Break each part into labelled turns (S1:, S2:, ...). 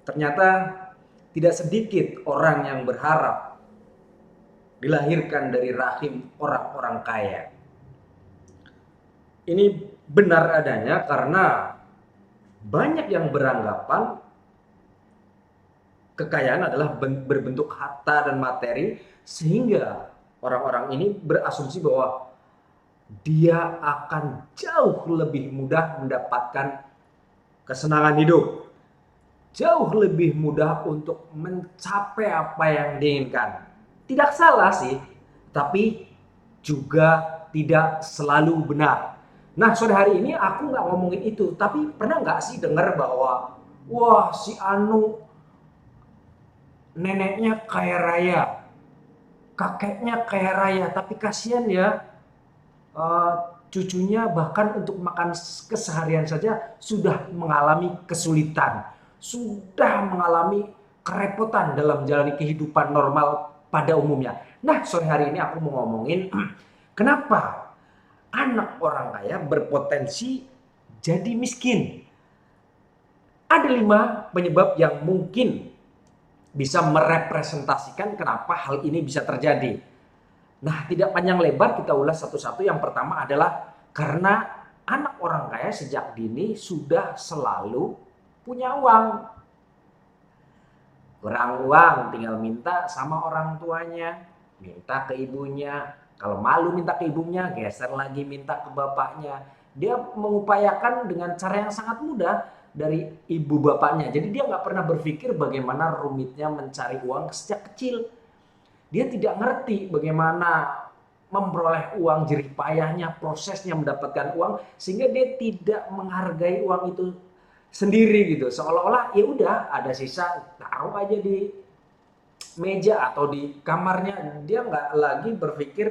S1: Ternyata tidak sedikit orang yang berharap dilahirkan dari rahim orang-orang kaya. Ini benar adanya karena banyak yang beranggapan kekayaan adalah berbentuk harta dan materi, sehingga orang-orang ini berasumsi bahwa dia akan jauh lebih mudah mendapatkan kesenangan hidup, jauh lebih mudah untuk mencapai apa yang diinginkan. Tidak salah sih, tapi juga tidak selalu benar. Nah, sore hari ini aku nggak ngomongin itu, tapi pernah nggak sih dengar bahwa wah, si Anu neneknya kaya raya, kakeknya kaya raya, tapi kasihan ya, uh, cucunya bahkan untuk makan keseharian saja sudah mengalami kesulitan, sudah mengalami kerepotan dalam menjalani kehidupan normal pada umumnya. Nah, sore hari ini aku mau ngomongin kenapa anak orang kaya berpotensi jadi miskin. Ada 5 penyebab yang mungkin bisa merepresentasikan kenapa hal ini bisa terjadi. Nah, tidak panjang lebar kita ulas satu-satu. Yang pertama adalah karena anak orang kaya sejak dini sudah selalu punya uang. Kurang uang tinggal minta sama orang tuanya, minta ke ibunya. Kalau malu minta ke ibunya, geser lagi minta ke bapaknya. Dia mengupayakan dengan cara yang sangat mudah dari ibu bapaknya. Jadi dia nggak pernah berpikir bagaimana rumitnya mencari uang sejak kecil. Dia tidak ngerti bagaimana memperoleh uang, jerih payahnya, prosesnya mendapatkan uang, sehingga dia tidak menghargai uang itu sendiri gitu. Seolah-olah ya udah ada sisa taruh aja di meja atau di kamarnya. Dia nggak lagi berpikir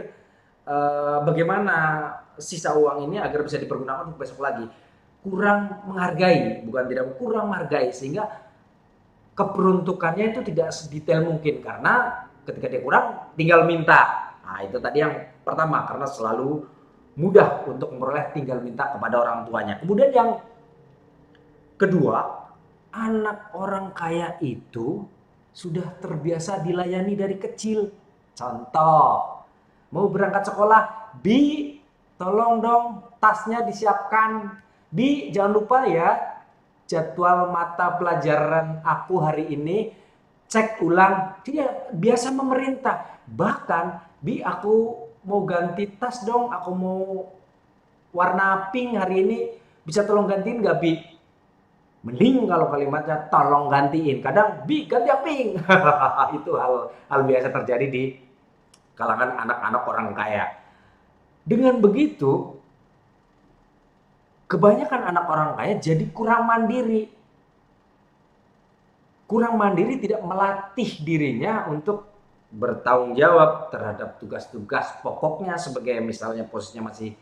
S1: bagaimana sisa uang ini agar bisa dipergunakan untuk besok lagi. Kurang menghargai, bukan tidak kurang menghargai, sehingga keperuntukannya itu tidak sedetail mungkin karena ketika dia kurang tinggal minta. Nah, itu tadi yang pertama, karena selalu mudah untuk memperoleh tinggal minta kepada orang tuanya. Kemudian yang kedua, anak orang kaya itu sudah terbiasa dilayani dari kecil. Contoh, mau berangkat sekolah, Bi, tolong dong tasnya disiapkan. Bi, jangan lupa ya jadwal mata pelajaran aku hari ini, cek ulang. Dia biasa memerintah. Bahkan, Bi, aku mau ganti tas dong, aku mau warna pink hari ini, bisa tolong gantiin nggak, Bi? Mending kalau kalimatnya tolong gantiin. Kadang, Bi, ganti yang pink. Itu hal biasa terjadi di kalangan anak-anak orang kaya. Dengan begitu, kebanyakan anak orang kaya jadi kurang mandiri. Kurang mandiri, tidak melatih dirinya untuk bertanggung jawab terhadap tugas-tugas pokoknya, sebagai misalnya posisinya masih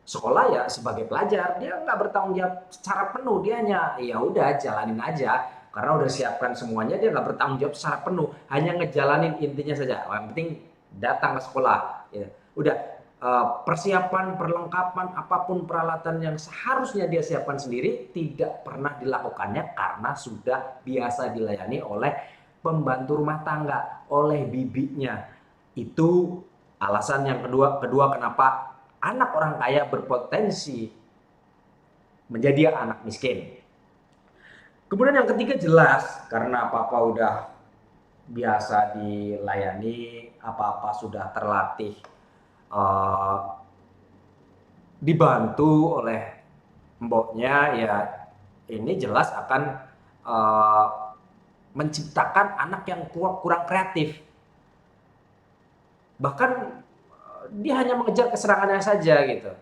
S1: sekolah ya sebagai pelajar, dia nggak bertanggung jawab secara penuh. Dia hanya ya udah jalanin aja karena udah siapkan semuanya, dia nggak bertanggung jawab secara penuh, hanya ngejalanin intinya saja. Yang penting datang ke sekolah ya udah. Persiapan, perlengkapan, apapun peralatan yang seharusnya dia siapkan sendiri tidak pernah dilakukannya karena sudah biasa dilayani oleh pembantu rumah tangga, oleh bibinya. Itu alasan yang kedua kenapa anak orang kaya berpotensi menjadi anak miskin. Kemudian yang ketiga, jelas karena apa-apa udah biasa dilayani, apa-apa sudah terlatih, dibantu oleh mboknya, ya ini jelas akan uh, menciptakan anak yang kurang kreatif. Bahkan dia hanya mengejar kesenangannya saja gitu.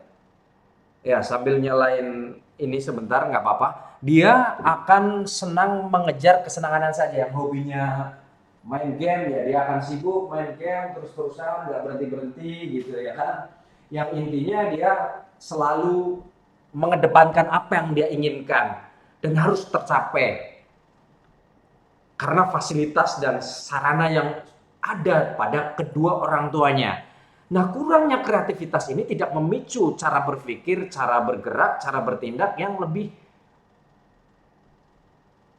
S1: Ya, sambil nyalain ini sebentar nggak apa-apa. Dia akan senang mengejar kesenangan saja. Yang hobinya main game, ya dia akan sibuk main game terus-terusan, nggak berhenti-berhenti gitu ya kan. Yang intinya dia selalu mengedepankan apa yang dia inginkan dan harus tercapai karena fasilitas dan sarana yang ada pada kedua orang tuanya. Nah, kurangnya kreativitas ini tidak memicu cara berpikir, cara bergerak, cara bertindak yang lebih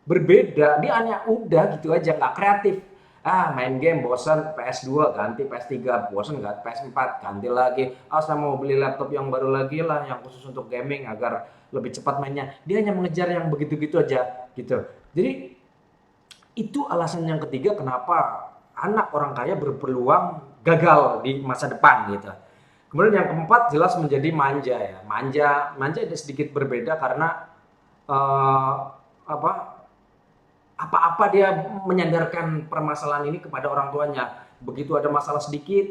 S1: berbeda. Dia hanya udah gitu aja, nggak kreatif. Main game bosan, PS2 ganti PS3, bosan nggak PS4 ganti lagi. Saya mau beli laptop yang baru lagi lah, yang khusus untuk gaming agar lebih cepat mainnya. Dia hanya mengejar yang begitu-gitu aja gitu. Jadi itu alasan yang ketiga kenapa anak orang kaya berpeluang gagal di masa depan gitu. Kemudian yang keempat jelas menjadi manja ya. Manja ada sedikit berbeda karena eh, apa apa-apa dia menyandarkan permasalahan ini kepada orang tuanya. Begitu ada masalah sedikit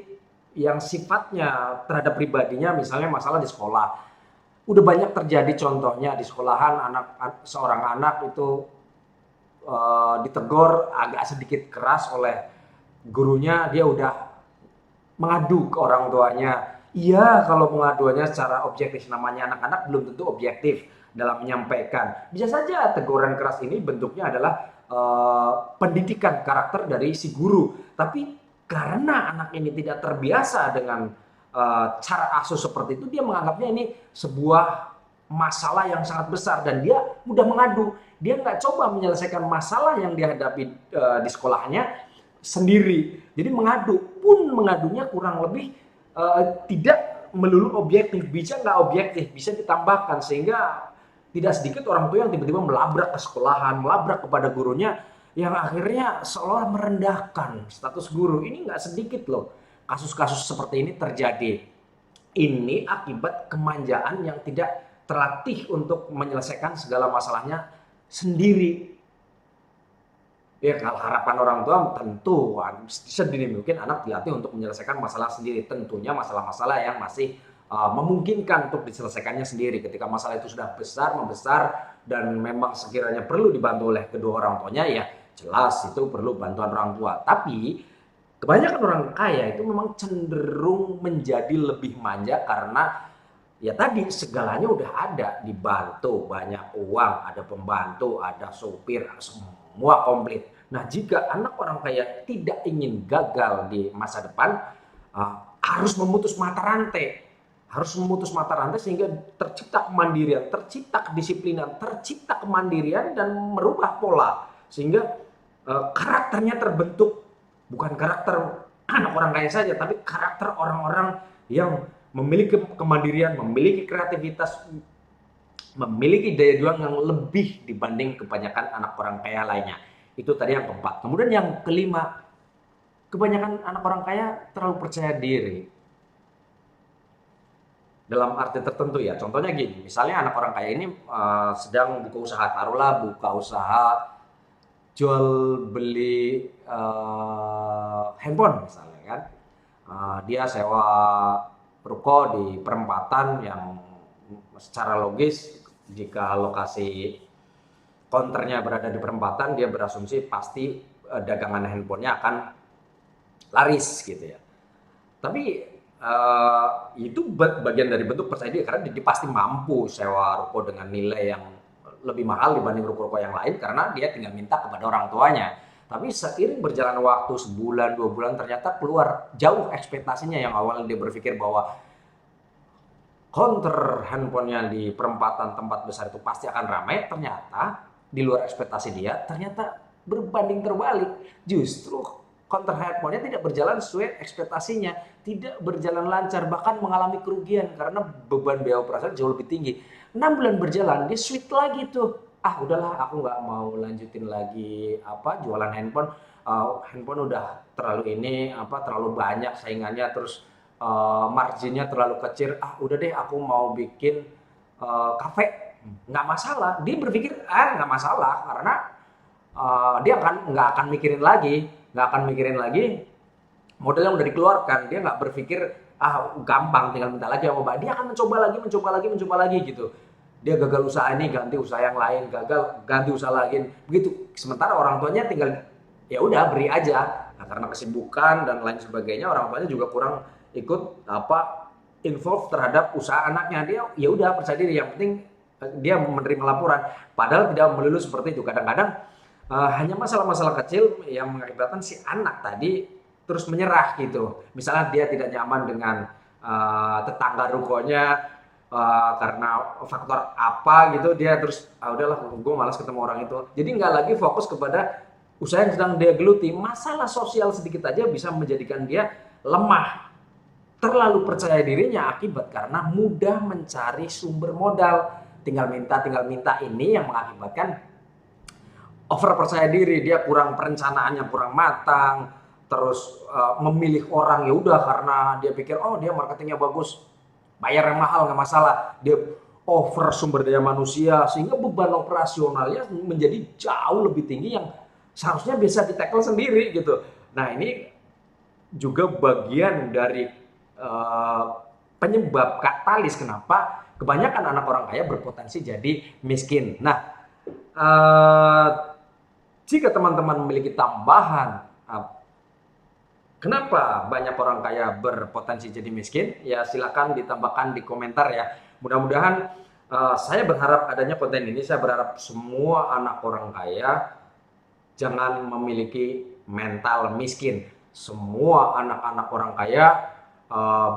S1: yang sifatnya terhadap pribadinya, misalnya masalah di sekolah, udah banyak terjadi contohnya di sekolahan seorang anak itu ditegur agak sedikit keras oleh gurunya, dia udah mengadu ke orang tuanya. Iya, kalau pengaduannya secara objektif, namanya anak-anak belum tentu objektif dalam menyampaikan. Bisa saja teguran keras ini bentuknya adalah pendidikan karakter dari si guru. Tapi karena anak ini tidak terbiasa dengan cara asuh seperti itu, dia menganggapnya ini sebuah masalah yang sangat besar dan dia mudah mengadu. Dia nggak coba menyelesaikan masalah yang dihadapi di sekolahnya sendiri. Jadi mengadu pun mengadunya kurang lebih tidak melulu objektif, bisa nggak objektif, bisa ditambahkan sehingga tidak sedikit orang tua yang tiba-tiba melabrak ke sekolahan, melabrak kepada gurunya yang akhirnya seolah merendahkan status guru. Ini nggak sedikit loh kasus-kasus seperti ini terjadi. Ini akibat kemanjaan yang tidak terlatih untuk menyelesaikan segala masalahnya sendiri. Ya, kalau harapan orang tua tentu sedini mungkin anak dilatih untuk menyelesaikan masalah sendiri. Tentunya masalah-masalah yang masih memungkinkan untuk diselesaikannya sendiri. Ketika masalah itu sudah besar, membesar, dan memang sekiranya perlu dibantu oleh kedua orang tuanya, ya jelas itu perlu bantuan orang tua. Tapi kebanyakan orang kaya itu memang cenderung menjadi lebih manja karena ya tadi segalanya udah ada, dibantu, banyak uang, ada pembantu, ada sopir, semua komplit. Nah, jika anak orang kaya tidak ingin gagal di masa depan, harus memutus mata rantai. Harus memutus mata rantai sehingga tercipta kemandirian, tercipta kedisiplinan, tercipta kemandirian dan merubah pola. Sehingga karakternya terbentuk, bukan karakter anak orang kaya saja, tapi karakter orang-orang yang memiliki kemandirian, memiliki kreativitas, memiliki daya juang yang lebih dibanding kebanyakan anak orang kaya lainnya. Itu tadi yang keempat. Kemudian yang kelima, kebanyakan anak orang kaya terlalu percaya diri. Dalam arti tertentu ya, contohnya gini, misalnya anak orang kaya ini sedang buka usaha, taruhlah buka usaha jual beli handphone misalnya kan. Dia sewa ruko di perempatan yang secara logis jika lokasi counternya berada di perempatan, dia berasumsi pasti dagangan handphonenya akan laris gitu ya. Tapi itu bagian dari bentuk percaya diri karena dia pasti mampu sewa ruko dengan nilai yang lebih mahal dibanding ruko-ruko yang lain karena dia tinggal minta kepada orang tuanya. Tapi seiring berjalan waktu sebulan, 2 bulan ternyata keluar jauh ekspektasinya yang awalnya dia berpikir bahwa counter handphonenya di perempatan tempat besar itu pasti akan ramai, ternyata di luar ekspektasi dia, ternyata berbanding terbalik. Justru counter handphonenya tidak berjalan sesuai ekspektasinya, tidak berjalan lancar, bahkan mengalami kerugian karena beban biaya operasional jauh lebih tinggi. 6 bulan berjalan, dia switch lagi tuh. Udahlah, aku nggak mau lanjutin lagi jualan handphone. Handphone udah terlalu terlalu banyak saingannya, terus marginnya terlalu kecil. Udah deh, aku mau bikin kafe. Nggak masalah. Dia berpikir nggak masalah karena dia nggak akan mikirin lagi model yang udah dikeluarkan. Dia nggak berpikir gampang tinggal minta lagi sama Mbak. Dia akan mencoba lagi gitu. Dia gagal usaha ini, ganti usaha yang lain, gagal ganti usaha lain. Begitu. Sementara orang tuanya tinggal ya udah beri aja. Nah, karena kesibukan dan lain sebagainya, orang tuanya juga kurang ikut involve terhadap usaha anaknya. Dia ya udah percaya diri, yang penting dia menerima laporan. Padahal tidak melulu seperti itu. Kadang-kadang hanya masalah-masalah kecil yang mengakibatkan si anak tadi terus menyerah gitu. Misalnya dia tidak nyaman dengan tetangga rukonya, karena faktor apa gitu dia terus udahlah gue malas ketemu orang itu. Jadi nggak lagi fokus kepada usaha yang sedang dia geluti. Masalah sosial sedikit aja bisa menjadikan dia lemah, terlalu percaya dirinya akibat karena mudah mencari sumber modal. Tinggal minta ini yang mengakibatkan over percaya diri, dia kurang perencanaannya kurang matang, terus memilih orang ya udah karena dia pikir oh dia marketingnya bagus, bayar yang mahal nggak masalah, dia over sumber daya manusia sehingga beban operasionalnya menjadi jauh lebih tinggi yang seharusnya bisa di-tackle sendiri gitu. Nah ini juga bagian dari penyebab katalis kenapa kebanyakan anak orang kaya berpotensi jadi miskin. Nah, jika teman-teman memiliki tambahan, kenapa banyak orang kaya berpotensi jadi miskin? Ya silakan ditambahkan di komentar ya. Mudah-mudahan saya berharap adanya konten ini, saya berharap semua anak orang kaya jangan memiliki mental miskin. Semua anak-anak orang kaya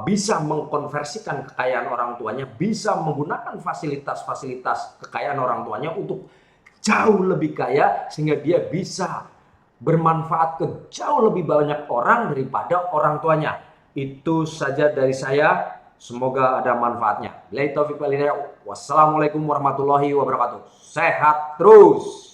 S1: bisa mengkonversikan kekayaan orang tuanya, bisa menggunakan fasilitas-fasilitas kekayaan orang tuanya untuk jauh lebih kaya sehingga dia bisa bermanfaat ke jauh lebih banyak orang daripada orang tuanya. Itu saja dari saya. Semoga ada manfaatnya. Billahi taufiq wal hidayah. Wassalamualaikum warahmatullahi wabarakatuh. Sehat terus.